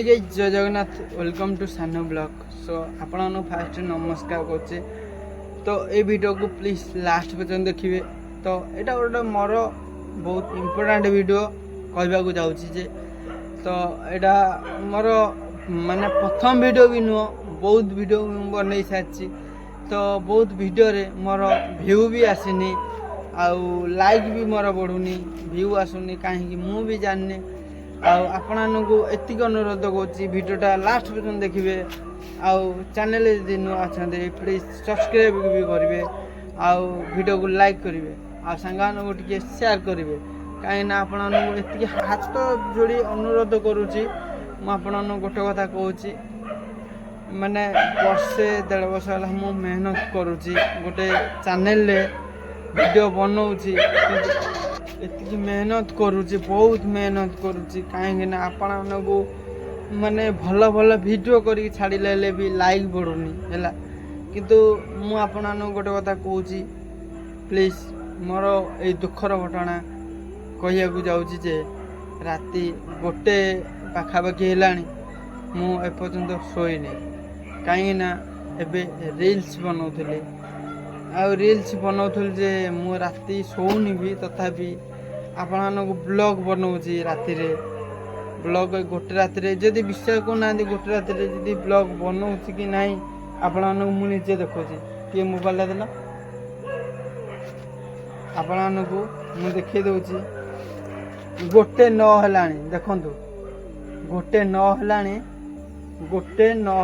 Guys जय Jagannath welcome to सानो blog so आपण फास्ट नमस्कार करचे तो ये वीडियो को प्लीज लास्ट पर्यंत देखिए तो यहाँ गोटे मोर बहुत इम्पोर्टाट वीडियो कहवाक जाऊँगी तो यहाँ मोर माने प्रथम वीडियो भी नुह बहुत वीडियो बन सारी तो बहुत वीडियो रे मोर व्यू भी आसनी आउ लाइक भी मोर बढ़ुनी व्यू आसुनी कहीं मु भी जाननी आपको एतिक अनुरोध करोटा लास्ट पर्यटन देखिए आउ चैनल यदि नुआ अच्छा प्लीज सब्सक्राइब भी करेंगे आउ वीडियो को लाइक करेंगे आ सांग टे शेयर करेंगे कहीं आपको हाथ जोड़ी अनुरोध करुच्ची मुझे गोटे कथा कहूँ माने वर्षे 1.5 वर्ष है मु मेहनत करुच्ची गोटे चैनल वीडियो बनाऊँगी एति मेहनत करुच्ची बहुत मेहनत करुच्ची कहीं आपण को माने भल भल वीडियो करी छाड़े भी लाइक बढ़ुनी है किंतु मु आपण गोटे कथा कहूँ प्लीज मोर ये दुखर घटना कहू जाऊँगी जे राति 1 पाखापाखि है मु एपर्यंत शोनी कहीं रील्स बनाऊली रील्स बनाऊली जे मु राति शोनी भी तथापि आपण ब्लॉग बनाऊँगी राति ब्लॉग गोटे राति जदि विश्वास करना गोटे राति जदि ब्लॉग बनाऊँगी कि नहीं आपण मुझे देखुची किए मोबाइल देला आपण को मु देखी दूची 1:09 है देखु 1:09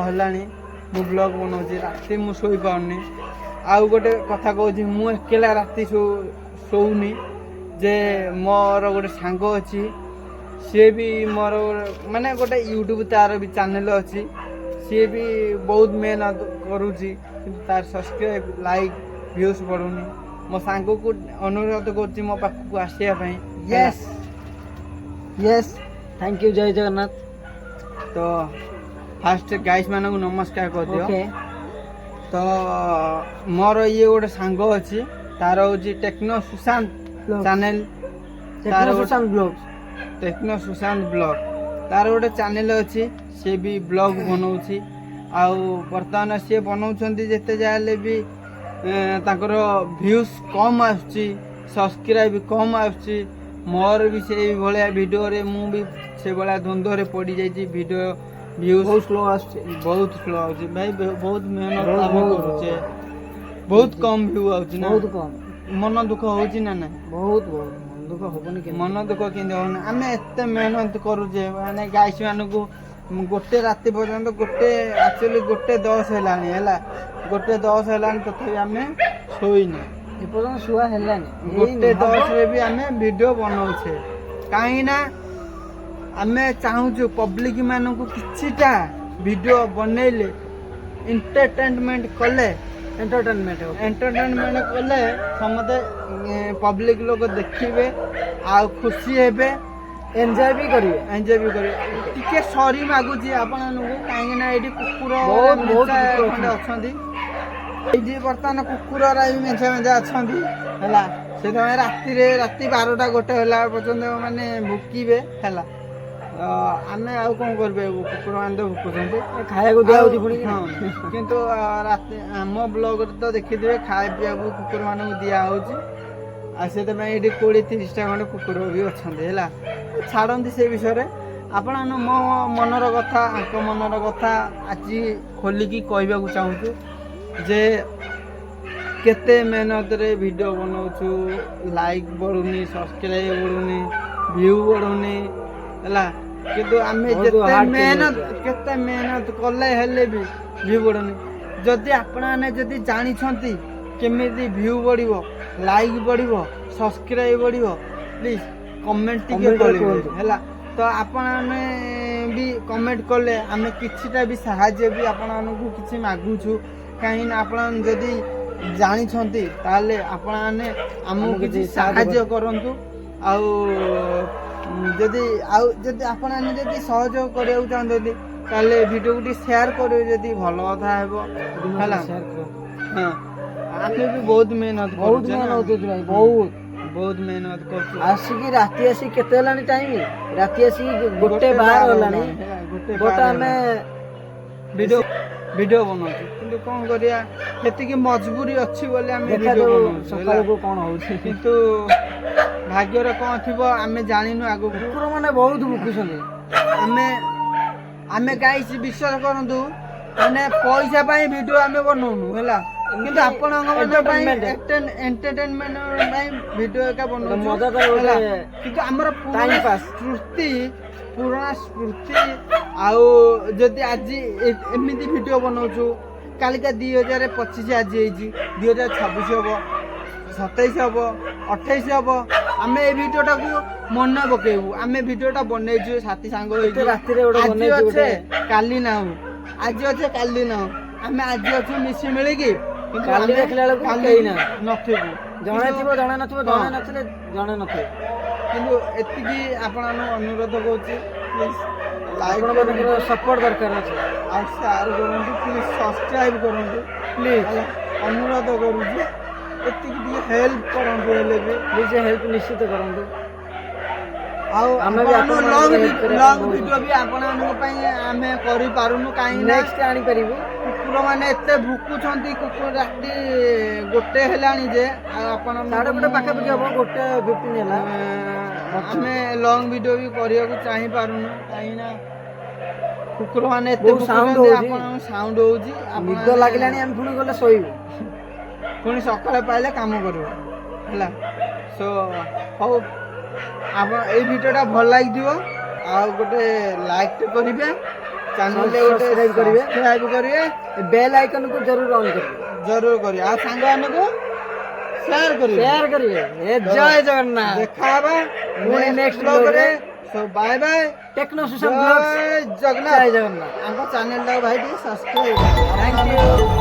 है मु ब्लॉग बनाऊँगी राति मु शोई पाऊनी आउ गोटे कथा कहूँ मु एकेला राति शोनी जे मोर गोटे सांग अच्छी सी भी मोर माने गोटे यूट्यूब तार भी चैनल अच्छी सी भी बहुत मेहनत करुच्ची तार सब्सक्राइब लाइक व्यूज बढ़ुनी मो सांग को अनुरोध कर मो पाखक आसापी यस यस थैंक यू जय जगन्नाथ तो फास्ट गाइस मानक नमस्कार कर दियो तो मोर ये गोटे सांग अच्छी तार हूँ techno Sushant channel techno Sushant blog तार गोटे चैनल अच्छी सी भी ब्लॉग बनाऊँगी आउ बर्तमान सी बनाऊँच जिते जाए भी तांकर व्यूज कम आसुची सब्सक्राइब कम आसुची मोर भी से भाया वीडियो रे मु भी से भाया द्वंद्व रे पड़ जाइए वीडियो व्यूज बहुत स्लो बहुत स्लो आउची भाई बहुत मेहनत करुचे बहुत कम व्यू आउची ना बहुत कम मन दुख होची ना ना बहुत मन दुख होबनी के मन दुख केंदे होना आमे एते मेहनत करूचे माने गाइस मान को गोटे राति पर्यंत गोटे एक्चुअली 1:10 हेलानी हैला 1:10 हेलानी तथापि आमे सोईनी ए पर्यंत सुआ हेलानी 1:10 रे भी आमे वीडियो बनाउछे काहे ना आमे चाहूछु पब्लिक मान को किछिटा वीडियो बनैले एंटरटेनमेंट कले एंटरटेनमेंट कले समते पब्लिक लोग देखिए आ खुशी हेबे एंजॉय भी करिए टिके सॉरी मागुची आपण कहीं ना ये कुकुर अच्छा ये बर्तमान कुकुर मेझा मेझा अच्छा है राति 12टा 1 है पर्यटन मैंने भुकबे है आमे आउ कौन करबे कुकुर मान तो भुकुचंती खाया को दिया पुणी किंतु राति आम ब्लॉग तो देखिए खाए पीवा को कुकुर मान दिया होची आ से 20-30टा खंडे कुकुर भी अच्छा है छाड़ती से विषय आपण मो मनर कथा आंक मनर कथा आज खोलिकी कहवाक चाहूँ जे केते मेहनत रे वीडियो बनाऊछु लाइक बढ़ुनी सब्सक्राइब बढ़ुनी व्यू बढ़ुनी है किंतु आमे केते मेहनत कले हेले भी व्यू बढ़ुनी जदि आपण जदि जानी केमिति व्यू बढ़िबो लाइक बढ़िबो सब्सक्राइब बढ़िबो प्लीज कमेंट टिके करिवे हैला तो आपण भी कमेंट कले आमे किछिटा भी सहाय्य भी आपण को किछि मागुछु कहीं ना आपण जदि जानी ताले आपण आमको किछि सहाय्य करंतु आउ जदि आपण जदि सहयोग करिया चाहते ताले वीडियो को शेयर करियो जदि भलो कथा हेबो हैला हां आमे भी बहुत मेहनत बहुत बहुत मेहनत कर आसिकी राति आसी केते हलानी टाइम राति आसी 1:12 हलानी ବଟ ଆମେ ଭିଡ଼ିଓ ଭିଡ଼ିଓ ବନାଉଛୁ କିନ୍ତୁ କ'ଣ କରିବା ସେତିକି ମଜବୁରି ଅଛି ବୋଲି ଆମେ ଭିଡ଼ିଓ ଦେଖାଯାଉ ବନାଉଛୁ ହେଲା। ସକାଳକୁ କ'ଣ ହଉଛି। କିନ୍ତୁ ଭାଗ୍ୟରେ କ'ଣ ଥିବ ଆମେ ଜାଣିନୁ ଆଗକୁ। କୁକୁର ମାନେ ବହୁତ ଭୁକୁଛନ୍ତି। ଆମେ ଆମେ ଗାଇଛି ବିଶ୍ୱାସ କରନ୍ତୁ ମାନେ ପଇସା ପାଇଁ ଭିଡ଼ିଓ ଆମେ ବନଉନୁ ହେଲା କିନ୍ତୁ ଆପଣଙ୍କ ମାନଙ୍କ ପାଇଁ ଏଣ୍ଟରଟେନମେଣ୍ଟ ପାଇଁ ଭିଡ଼ିଓ ଏକା ବନଉଛୁ ମଜା ପାଇଁ ହେଲା। ଗୋଟେ କିନ୍ତୁ ଆମର time pass। ପୁରୁଣା ସ୍ମୃତି ଆଉ ଯଦି ଆଜି ଏମିତି ଭିଡ଼ିଓ ବନଉଛୁ କାଲିକା 2025 ଆଜି ହେଇଛି 2026 ହବ 27 ହବ 28 ହବ ଆମେ ଏଇ ଭିଡ଼ିଓଟାକୁ ମନେ ପକେଇବୁ। ଆମେ ଭିଡ଼ିଓଟା ବନେଇଛୁ ସାଥି ସାଙ୍ଗ ହେଇକି ରାତିରେ ଗୋଟେ ଆଜି ବନେଇଛୁ ଅଛେ ଗୋଟେ। କାଲି ନାହୁଁ ଆଜି ଅଛେ କାଲି ନାହୁଁ ଆମେ ଆଜି ଅଛୁ ମିଶି ମିଳିକି କିନ୍ତୁ କାଲି ଆମେ ଦେଖିଲା ବେଳକୁ କାଲି କେହି ନାହିଁ। ନଥିବୁ ଜଣେ ଥିବ ଜଣେ ନଥିବ ଜଣେ ନଥିଲେ ଜଣେ ନଥିବ। କିନ୍ତୁ ଏତିକି ଆପଣମାନଙ୍କୁ ଅନୁରୋଧ କରୁଛି ପ୍ଲିଜ୍ ଲାଇକ୍ ଆପଣମାନଙ୍କର ସପୋର୍ଟ ଦରକାର ଅଛି। ଆଉ ସେୟାର କରନ୍ତୁ ପ୍ଲିଜ୍ ସବସ୍କ୍ରାଇବ୍ କରନ୍ତୁ ପ୍ଲିଜ୍ ହେଲା ଅନୁରୋଧ କରୁଛି ଏତିକି ଟିକେ ହେଲ୍ପ କରନ୍ତୁ ହେଲେ ବି ନିଜେ ହେଲ୍ପ ନିଶ୍ଚିତ କରନ୍ତୁ। ଆଉ ଆମେ ବି ଲଙ୍ଗ ଆପଣମାନଙ୍କୁ help କରିବା ପାଇଁ ବହୁତ ଭିଡ଼ିଓ ବି ଆପଣମାନଙ୍କ ପାଇଁ ଆମେ କରିପାରୁନୁ କାହିଁକି ନା ନେକ୍ସଟ ଆଣିପାରିବୁ। କୁକୁର ମାନେ ଏତେ ଭୁକୁଛନ୍ତି କୁକୁର ରାତି 1 ହେଲାଣି ଯେ ଆଉ ଆପଣ ସାଢ଼େ ଗୋଟେ ପାଖାପାଖି ହବ 1:15 ହେଲା। ଆମେ ଲଙ୍ଗ ଭିଡ଼ିଓ ବି କରିବାକୁ ଚାହିଁପାରୁନୁ କାହିଁକି ନା କୁକୁର ମାନେ ଏତେ ବହୁତ sound ଭୁକୁଛନ୍ତି ହଉଛି। ଆପଣଙ୍କ ସାଉଣ୍ଡ ହଉଛି ନିଦ ଲାଗିଲାଣି ଆମେ ପୁଣି ଗଲେ ଶୋଇବୁ। ପୁଣି ସକାଳେ ପାଇଲେ କାମ କରିବ ହେଲା। ସୋ ହଉ ଆପଣ ଏଇ ଭିଡ଼ିଓଟା ଭଲ ଲାଗିଥିବ ଆଉ ଗୋଟେ ଲାଇକ୍ କରିବେ ଚ୍ୟାନେଲରେ ଗୋଟେ Subscribe କରିବେ। ସବସ୍କ୍ରାଇବ୍ କରିବେ ବେଲ୍ ଆଇକନକୁ ଜରୁର ଅନ୍ କରିବେ। ଜରୁର କରିବେ ଆଉ ସାଙ୍ଗମାନଙ୍କୁ ସେୟାର କରିବେ ସେୟାର କରିବେ। ଏ ଜୟ ଜଗନ୍ନାଥ। ଦେଖା ହବା ପୁଣି next ବ୍ଲଗରେ। vlogରେ। So bye bye techno Sushant vlogs. ଜୟ ଜଗନ୍ନାଥ। ଜୟ ଜଗନ୍ନାଥ। ଆମ ଚ୍ୟାନେଲଟାକୁ ଭାଇ ଟିକେ ସବସ୍କ୍ରାଇବ୍ Thank you।